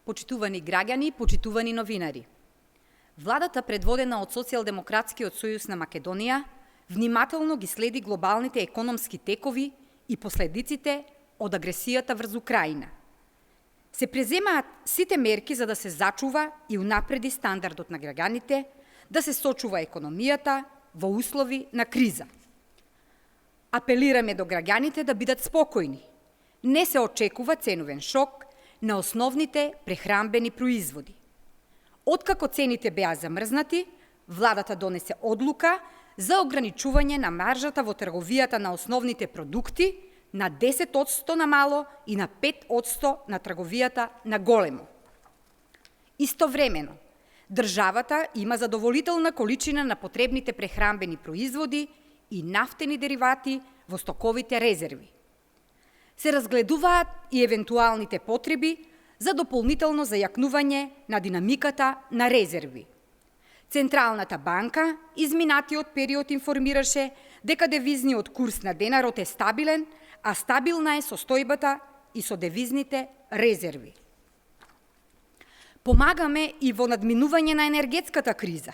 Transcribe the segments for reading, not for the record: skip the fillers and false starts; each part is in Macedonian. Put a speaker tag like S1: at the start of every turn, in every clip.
S1: Почитувани граѓани, почитувани новинари. Владата, предводена од Социјалдемократскиот сојуз на Македонија, внимателно ги следи глобалните економски текови и последиците од агресијата врз Украина. Се преземаат сите мерки за да се зачува и унапреди стандардот на граѓаните, да се сочува економијата во услови на криза. Апелираме до граѓаните да бидат спокојни. Не се очекува ценовен шок на основните прехранбени производи. Откако цените беа замрзнати, владата донесе одлука за ограничување на маржата во трговијата на основните продукти на 10% на мало и на 5% на трговијата на големо. Истовремено, државата има задоволителна количина на потребните прехранбени производи и нафтени деривати во стоковите резерви. Се разгледуваат и евентуалните потреби за дополнително зајакнување на динамиката на резерви. Централната банка изминатиот период информираше дека девизниот курс на денарот е стабилен, а стабилна е состојбата и со девизните резерви. Помагаме и во надминување на енергетската криза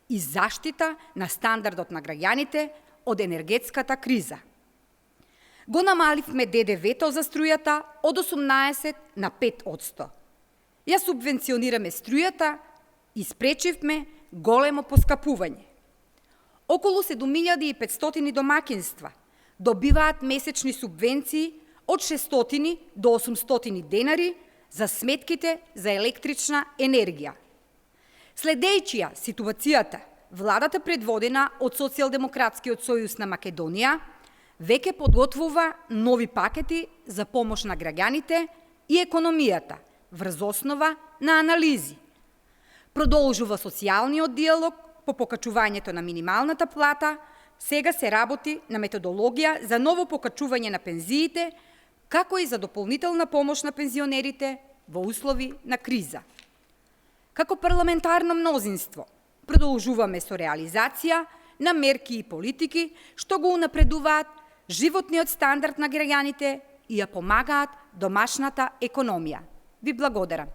S1: и заштита на стандардот на граѓаните од енергетската криза. Го намаливме ДДВ-то за струјата од 18 на 5%. Ја субвенционираме струјата и спречивме големо поскапување. Околу 7500 домакинства добиваат месечни субвенции од 600 до 800 денари за сметките за електрична енергија. Следејќи ја ситуацијата, владата предводена од Социјалдемократскиот сојуз на Македонија веќе подготвува нови пакети за помош на граѓаните и економијата врз основа на анализи. Продолжува социјалниот диалог по покачувањето на минималната плата, сега се работи на методологија за ново покачување на пензиите, како и за дополнителна помош на пензионерите во услови на криза. Како парламентарно мнозинство, продолжуваме со реализација на мерки и политики што го унапредуваат животниот стандард на граѓаните и ја помагаат домашната економија. Ви благодарам.